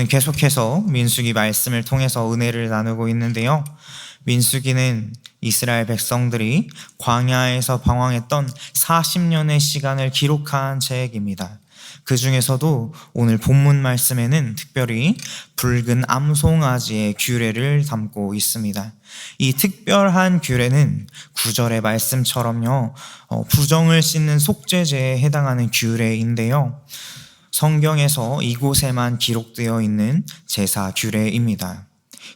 우리는 계속해서 민수기 말씀을 통해서 은혜를 나누고 있는데요. 민수기는 이스라엘 백성들이 광야에서 방황했던 40년의 시간을 기록한 책입니다. 그 중에서도 오늘 본문 말씀에는 특별히 붉은 암송아지의 규례를 담고 있습니다. 이 특별한 규례는 9절의 말씀처럼요, 부정을 씻는 속죄제에 해당하는 규례인데요. 성경에서 이곳에만 기록되어 있는 제사 규례입니다.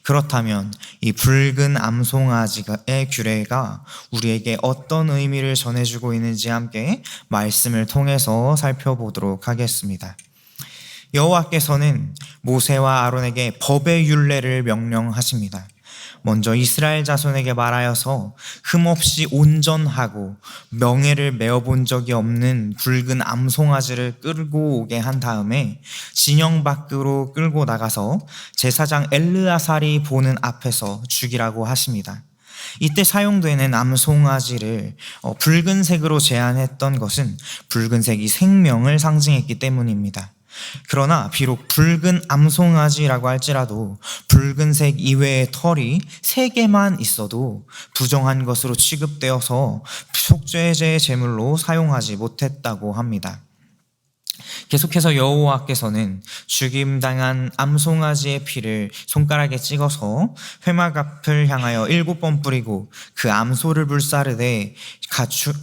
그렇다면 이 붉은 암송아지의 규례가 우리에게 어떤 의미를 전해주고 있는지 함께 말씀을 통해서 살펴보도록 하겠습니다. 여호와께서는 모세와 아론에게 법의 율례를 명령하십니다. 먼저 이스라엘 자손에게 말하여서 흠없이 온전하고 명예를 메어본 적이 없는 붉은 암송아지를 끌고 오게 한 다음에 진영 밖으로 끌고 나가서 제사장 엘르아살이 보는 앞에서 죽이라고 하십니다. 이때 사용되는 암송아지를 붉은색으로 제한했던 것은 붉은색이 생명을 상징했기 때문입니다. 그러나 비록 붉은 암송아지라고 할지라도 붉은색 이외의 털이 3개만 있어도 부정한 것으로 취급되어서 속죄제의 제물로 사용하지 못했다고 합니다. 계속해서 여호와께서는 죽임당한 암송아지의 피를 손가락에 찍어서 회막 앞을 향하여 7번 뿌리고 그 암소를 불사르되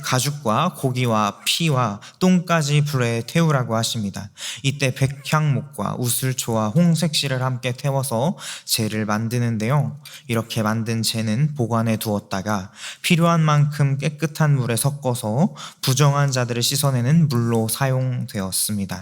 가죽과 고기와 피와 똥까지 불에 태우라고 하십니다. 이때 백향목과 우슬초와 홍색실을 함께 태워서 제를 만드는데요, 이렇게 만든 제는 보관해 두었다가 필요한 만큼 깨끗한 물에 섞어서 부정한 자들을 씻어내는 물로 사용되었습니다.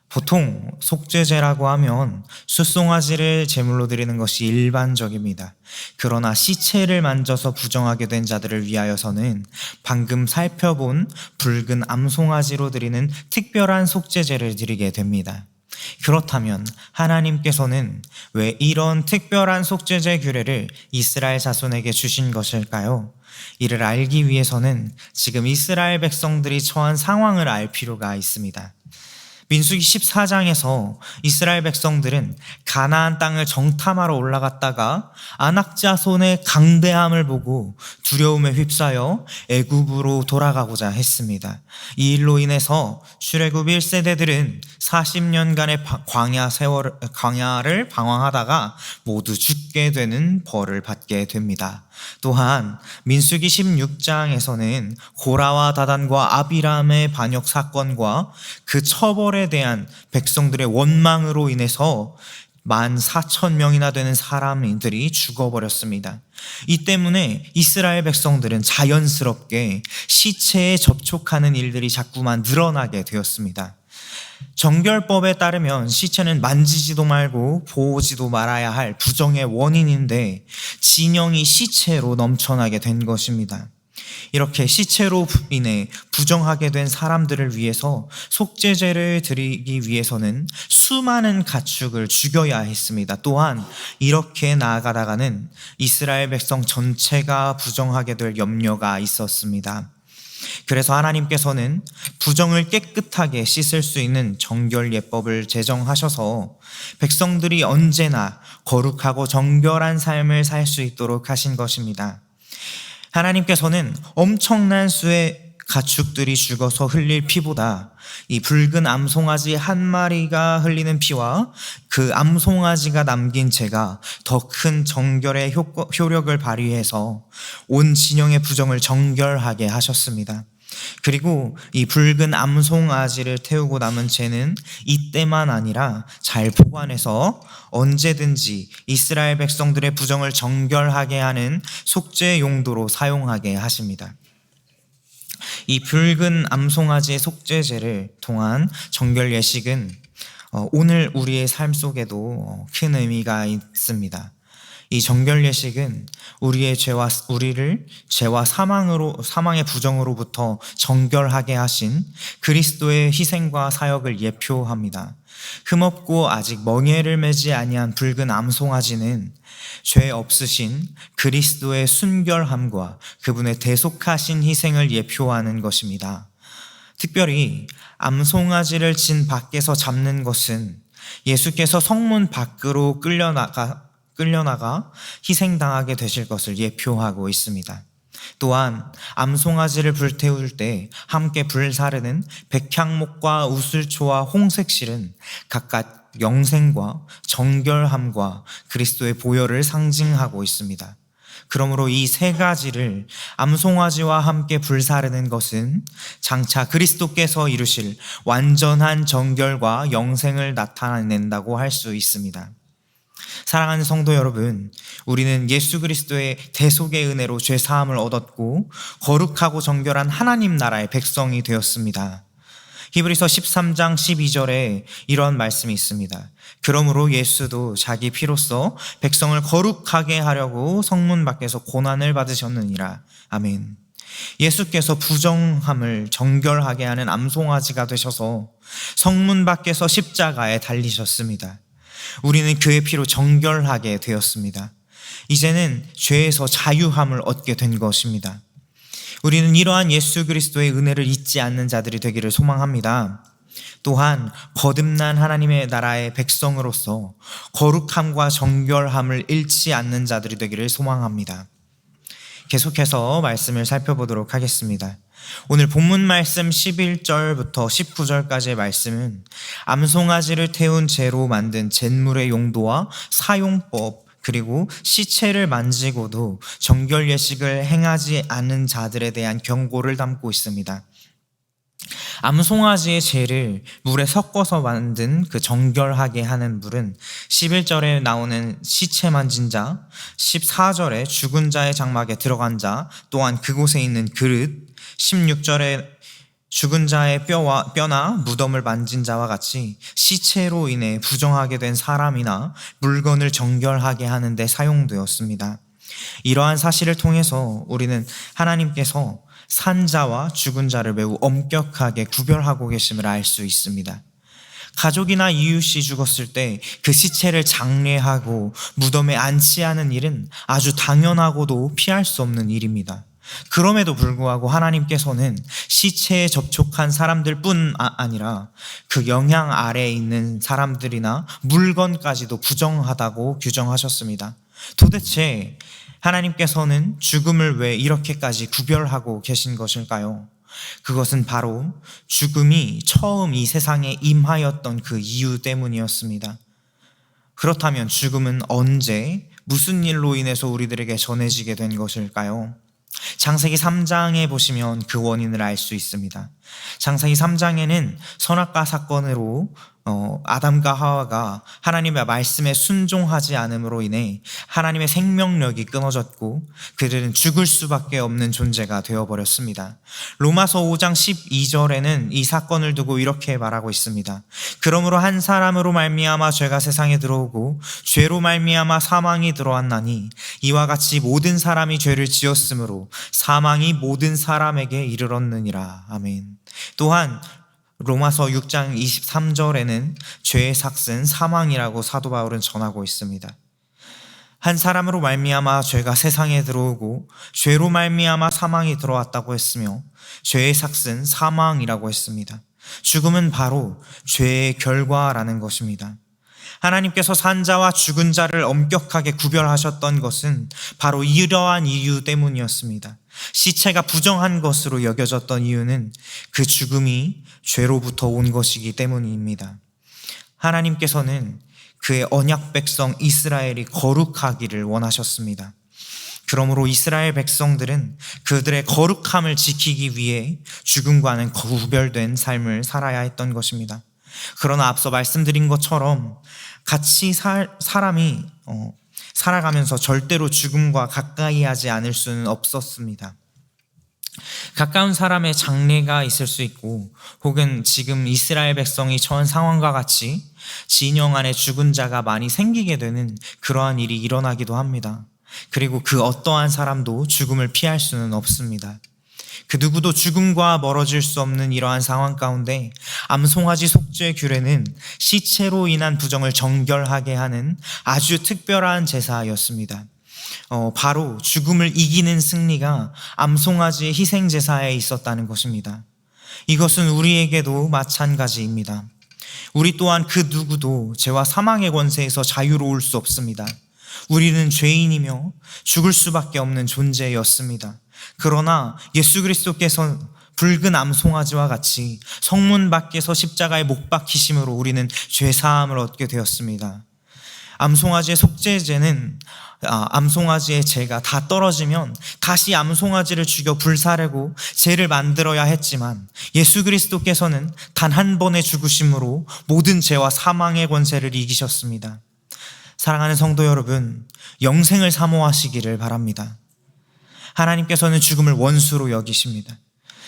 보통 속죄제라고 하면 숫송아지를 제물로 드리는 것이 일반적입니다. 그러나 시체를 만져서 부정하게 된 자들을 위하여서는 방금 살펴본 붉은 암송아지로 드리는 특별한 속죄제를 드리게 됩니다. 그렇다면 하나님께서는 왜 이런 특별한 속죄제 규례를 이스라엘 자손에게 주신 것일까요? 이를 알기 위해서는 지금 이스라엘 백성들이 처한 상황을 알 필요가 있습니다. 민수기 14장에서 이스라엘 백성들은 가나안 땅을 정탐하러 올라갔다가 아낙 자손의 강대함을 보고 두려움에 휩싸여 애굽으로 돌아가고자 했습니다. 이 일로 인해서 출애굽 1세대들은 40년간의 광야를 방황하다가 모두 죽게 되는 벌을 받게 됩니다. 또한 민수기 16장에서는 고라와 다단과 아비람의 반역 사건과 그 처벌에 대한 백성들의 원망으로 인해서 14,000명이나 되는 사람들이 죽어버렸습니다. 이 때문에 이스라엘 백성들은 자연스럽게 시체에 접촉하는 일들이 자꾸만 늘어나게 되었습니다. 정결법에 따르면 시체는 만지지도 말고 보지도 말아야 할 부정의 원인인데 진영이 시체로 넘쳐나게 된 것입니다. 이렇게 시체로 인해 부정하게 된 사람들을 위해서 속죄제를 드리기 위해서는 수많은 가축을 죽여야 했습니다. 또한 이렇게 나아가다가는 이스라엘 백성 전체가 부정하게 될 염려가 있었습니다. 그래서 하나님께서는 부정을 깨끗하게 씻을 수 있는 정결 예법을 제정하셔서 백성들이 언제나 거룩하고 정결한 삶을 살 수 있도록 하신 것입니다. 하나님께서는 엄청난 수의 가축들이 죽어서 흘릴 피보다 이 붉은 암송아지 한 마리가 흘리는 피와 그 암송아지가 남긴 죄가 더 큰 정결의 효력을 발휘해서 온 진영의 부정을 정결하게 하셨습니다. 그리고 이 붉은 암송아지를 태우고 남은 죄는 이때만 아니라 잘 보관해서 언제든지 이스라엘 백성들의 부정을 정결하게 하는 속죄 용도로 사용하게 하십니다. 이 붉은 암송아지의 속죄제를 통한 정결 예식은 오늘 우리의 삶 속에도 큰 의미가 있습니다. 이 정결 예식은 우리를 죄와 사망의 부정으로부터 정결하게 하신 그리스도의 희생과 사역을 예표합니다. 흠없고 아직 멍에를 매지 아니한 붉은 암송아지는 죄 없으신 그리스도의 순결함과 그분의 대속하신 희생을 예표하는 것입니다. 특별히 암송아지를 진 밖에서 잡는 것은 예수께서 성문 밖으로 끌려나가 희생당하게 되실 것을 예표하고 있습니다. 또한 암송아지를 불태울 때 함께 불사르는 백향목과 우슬초와 홍색실은 각각 영생과 정결함과 그리스도의 보혈을 상징하고 있습니다. 그러므로 이 세 가지를 암송아지와 함께 불사르는 것은 장차 그리스도께서 이루실 완전한 정결과 영생을 나타낸다고 할 수 있습니다. 사랑하는 성도 여러분, 우리는 예수 그리스도의 대속의 은혜로 죄 사함을 얻었고 거룩하고 정결한 하나님 나라의 백성이 되었습니다. 히브리서 13장 12절에 이런 말씀이 있습니다. 그러므로 예수도 자기 피로써 백성을 거룩하게 하려고 성문 밖에서 고난을 받으셨느니라. 아멘. 예수께서 부정함을 정결하게 하는 암송아지가 되셔서 성문 밖에서 십자가에 달리셨습니다. 우리는 그의 피로 정결하게 되었습니다. 이제는 죄에서 자유함을 얻게 된 것입니다. 우리는 이러한 예수 그리스도의 은혜를 잊지 않는 자들이 되기를 소망합니다. 또한 거듭난 하나님의 나라의 백성으로서 거룩함과 정결함을 잃지 않는 자들이 되기를 소망합니다. 계속해서 말씀을 살펴보도록 하겠습니다. 오늘 본문 말씀 11절부터 19절까지의 말씀은 암송아지를 태운 재로 만든 잿물의 용도와 사용법, 그리고 시체를 만지고도 정결 예식을 행하지 않는 자들에 대한 경고를 담고 있습니다. 암송아지의 재를 물에 섞어서 만든 그 정결하게 하는 물은 11절에 나오는 시체 만진 자, 14절에 죽은 자의 장막에 들어간 자, 또한 그곳에 있는 그릇, 16절에 죽은 자의 뼈나 무덤을 만진 자와 같이 시체로 인해 부정하게 된 사람이나 물건을 정결하게 하는 데 사용되었습니다. 이러한 사실을 통해서 우리는 하나님께서 산자와 죽은 자를 매우 엄격하게 구별하고 계심을 알 수 있습니다. 가족이나 이웃이 죽었을 때 그 시체를 장례하고 무덤에 안치하는 일은 아주 당연하고도 피할 수 없는 일입니다. 그럼에도 불구하고 하나님께서는 시체에 접촉한 사람들뿐 아니라 그 영향 아래에 있는 사람들이나 물건까지도 부정하다고 규정하셨습니다. 도대체 하나님께서는 죽음을 왜 이렇게까지 구별하고 계신 것일까요? 그것은 바로 죽음이 처음 이 세상에 임하였던 그 이유 때문이었습니다. 그렇다면 죽음은 언제, 무슨 일로 인해서 우리들에게 전해지게 된 것일까요? 창세기 3장에 보시면 그 원인을 알 수 있습니다. 창세기 3장에는 선악과 사건으로 아담과 하와가 하나님의 말씀에 순종하지 않음으로 인해 하나님의 생명력이 끊어졌고 그들은 죽을 수밖에 없는 존재가 되어버렸습니다. 로마서 5장 12절에는 이 사건을 두고 이렇게 말하고 있습니다. 그러므로 한 사람으로 말미암아 죄가 세상에 들어오고 죄로 말미암아 사망이 들어왔나니 이와 같이 모든 사람이 죄를 지었으므로 사망이 모든 사람에게 이르렀느니라. 아멘. 또한 로마서 6장 23절에는 죄의 삭은 사망이라고 사도 바울은 전하고 있습니다. 한 사람으로 말미암아 죄가 세상에 들어오고 죄로 말미암아 사망이 들어왔다고 했으며 죄의 삭은 사망이라고 했습니다. 죽음은 바로 죄의 결과라는 것입니다. 하나님께서 산자와 죽은 자를 엄격하게 구별하셨던 것은 바로 이러한 이유 때문이었습니다. 시체가 부정한 것으로 여겨졌던 이유는 그 죽음이 죄로부터 온 것이기 때문입니다. 하나님께서는 그의 언약 백성 이스라엘이 거룩하기를 원하셨습니다. 그러므로 이스라엘 백성들은 그들의 거룩함을 지키기 위해 죽음과는 구별된 삶을 살아야 했던 것입니다. 그러나 앞서 말씀드린 것처럼 같이 사람이 살아가면서 절대로 죽음과 가까이 하지 않을 수는 없었습니다. 가까운 사람의 장례가 있을 수 있고 혹은 지금 이스라엘 백성이 처한 상황과 같이 진영 안에 죽은 자가 많이 생기게 되는 그러한 일이 일어나기도 합니다. 그리고 그 어떠한 사람도 죽음을 피할 수는 없습니다. 그 누구도 죽음과 멀어질 수 없는 이러한 상황 가운데 암송아지 속죄 규례는 시체로 인한 부정을 정결하게 하는 아주 특별한 제사였습니다. 바로 죽음을 이기는 승리가 암송아지의 희생 제사에 있었다는 것입니다. 이것은 우리에게도 마찬가지입니다. 우리 또한 그 누구도 죄와 사망의 권세에서 자유로울 수 없습니다. 우리는 죄인이며 죽을 수밖에 없는 존재였습니다. 그러나 예수 그리스도께서 붉은 암송아지와 같이 성문 밖에서 십자가에 못 박히심으로 우리는 죄사함을 얻게 되었습니다. 암송아지의 죄가 다 떨어지면 다시 암송아지를 죽여 불사르고 죄를 만들어야 했지만 예수 그리스도께서는 단 한 번의 죽으심으로 모든 죄와 사망의 권세를 이기셨습니다. 사랑하는 성도 여러분, 영생을 사모하시기를 바랍니다. 하나님께서는 죽음을 원수로 여기십니다.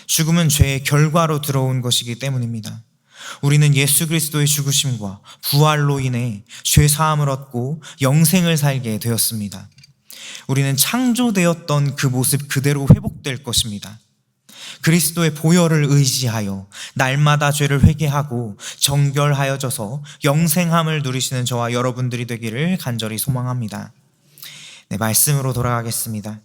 죽음은 죄의 결과로 들어온 것이기 때문입니다. 우리는 예수 그리스도의 죽으심과 부활로 인해 죄 사함을 얻고 영생을 살게 되었습니다. 우리는 창조되었던 그 모습 그대로 회복될 것입니다. 그리스도의 보혈을 의지하여 날마다 죄를 회개하고 정결하여져서 영생함을 누리시는 저와 여러분들이 되기를 간절히 소망합니다. 네, 말씀으로 돌아가겠습니다.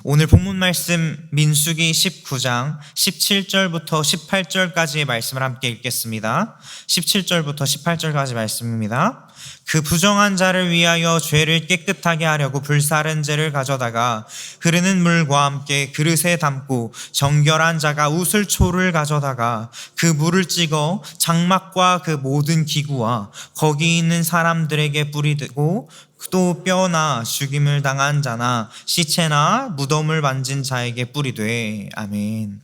오늘 본문 말씀 민수기 19장 17절부터 18절까지의 말씀을 함께 읽겠습니다. 17절부터 18절까지 말씀입니다. 그 부정한 자를 위하여 죄를 깨끗하게 하려고 불사른 죄를 가져다가 흐르는 물과 함께 그릇에 담고 정결한 자가 우슬초를 가져다가 그 물을 찍어 장막과 그 모든 기구와 거기 있는 사람들에게 뿌리고 또 뼈나 죽임을 당한 자나 시체나 무덤을 만진 자에게 뿌리되. 아멘.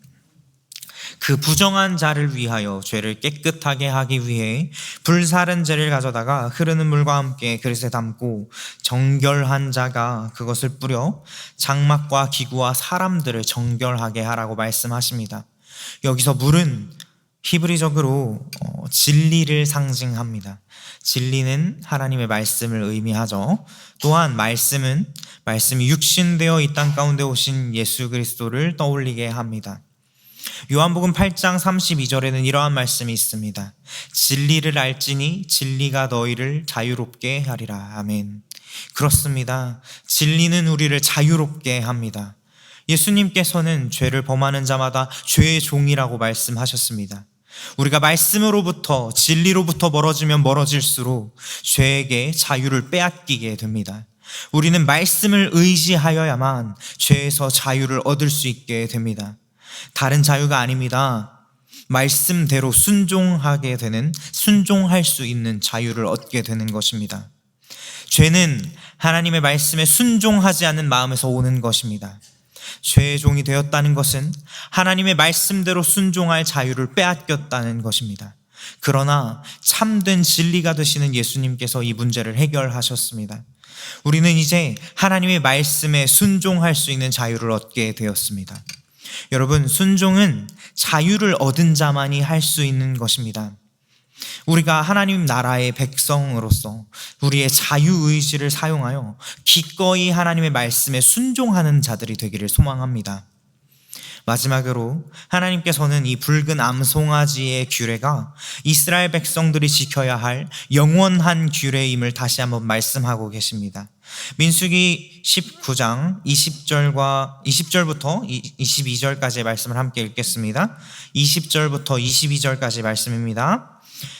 그 부정한 자를 위하여 죄를 깨끗하게 하기 위해 불사른 죄를 가져다가 흐르는 물과 함께 그릇에 담고 정결한 자가 그것을 뿌려 장막과 기구와 사람들을 정결하게 하라고 말씀하십니다. 여기서 물은 히브리적으로 진리를 상징합니다. 진리는 하나님의 말씀을 의미하죠. 또한 말씀이 육신되어 이 땅 가운데 오신 예수 그리스도를 떠올리게 합니다. 요한복음 8장 32절에는 이러한 말씀이 있습니다. 진리를 알지니 진리가 너희를 자유롭게 하리라. 아멘. 그렇습니다. 진리는 우리를 자유롭게 합니다. 예수님께서는 죄를 범하는 자마다 죄의 종이라고 말씀하셨습니다. 우리가 말씀으로부터 진리로부터 멀어지면 멀어질수록 죄에게 자유를 빼앗기게 됩니다. 우리는 말씀을 의지하여야만 죄에서 자유를 얻을 수 있게 됩니다. 다른 자유가 아닙니다. 말씀대로 순종할 수 있는 자유를 얻게 되는 것입니다. 죄는 하나님의 말씀에 순종하지 않는 마음에서 오는 것입니다. 죄의 종이 되었다는 것은 하나님의 말씀대로 순종할 자유를 빼앗겼다는 것입니다. 그러나 참된 진리가 되시는 예수님께서 이 문제를 해결하셨습니다. 우리는 이제 하나님의 말씀에 순종할 수 있는 자유를 얻게 되었습니다. 여러분, 순종은 자유를 얻은 자만이 할 수 있는 것입니다. 우리가 하나님 나라의 백성으로서 우리의 자유의지를 사용하여 기꺼이 하나님의 말씀에 순종하는 자들이 되기를 소망합니다. 마지막으로 하나님께서는 이 붉은 암송아지의 규례가 이스라엘 백성들이 지켜야 할 영원한 규례임을 다시 한번 말씀하고 계십니다. 민수기 19장 20절부터 22절까지의 말씀을 함께 읽겠습니다. 20절부터 22절까지 말씀입니다.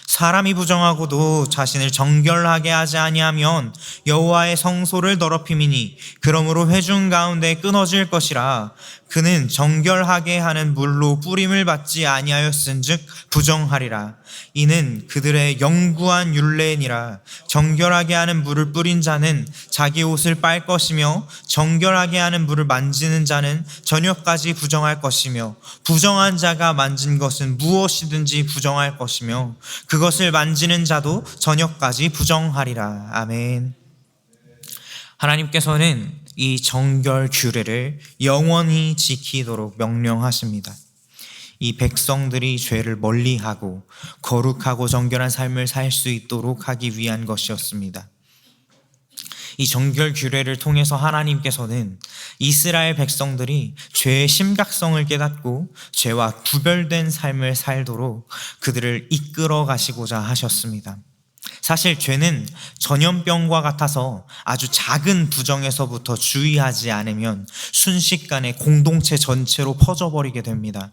사람이 부정하고도 자신을 정결하게 하지 아니하면 여호와의 성소를 더럽힘이니 그러므로 회중 가운데 끊어질 것이라. 그는 정결하게 하는 물로 뿌림을 받지 아니하였은즉 부정하리라. 이는 그들의 영구한 율례니라. 정결하게 하는 물을 뿌린 자는 자기 옷을 빨 것이며 정결하게 하는 물을 만지는 자는 저녁까지 부정할 것이며 부정한 자가 만진 것은 무엇이든지 부정할 것이며 그것을 만지는 자도 저녁까지 부정하리라. 아멘. 하나님께서는 이 정결 규례를 영원히 지키도록 명령하십니다. 이 백성들이 죄를 멀리하고 거룩하고 정결한 삶을 살 수 있도록 하기 위한 것이었습니다. 이 정결 규례를 통해서 하나님께서는 이스라엘 백성들이 죄의 심각성을 깨닫고 죄와 구별된 삶을 살도록 그들을 이끌어 가시고자 하셨습니다. 사실 죄는 전염병과 같아서 아주 작은 부정에서부터 주의하지 않으면 순식간에 공동체 전체로 퍼져버리게 됩니다.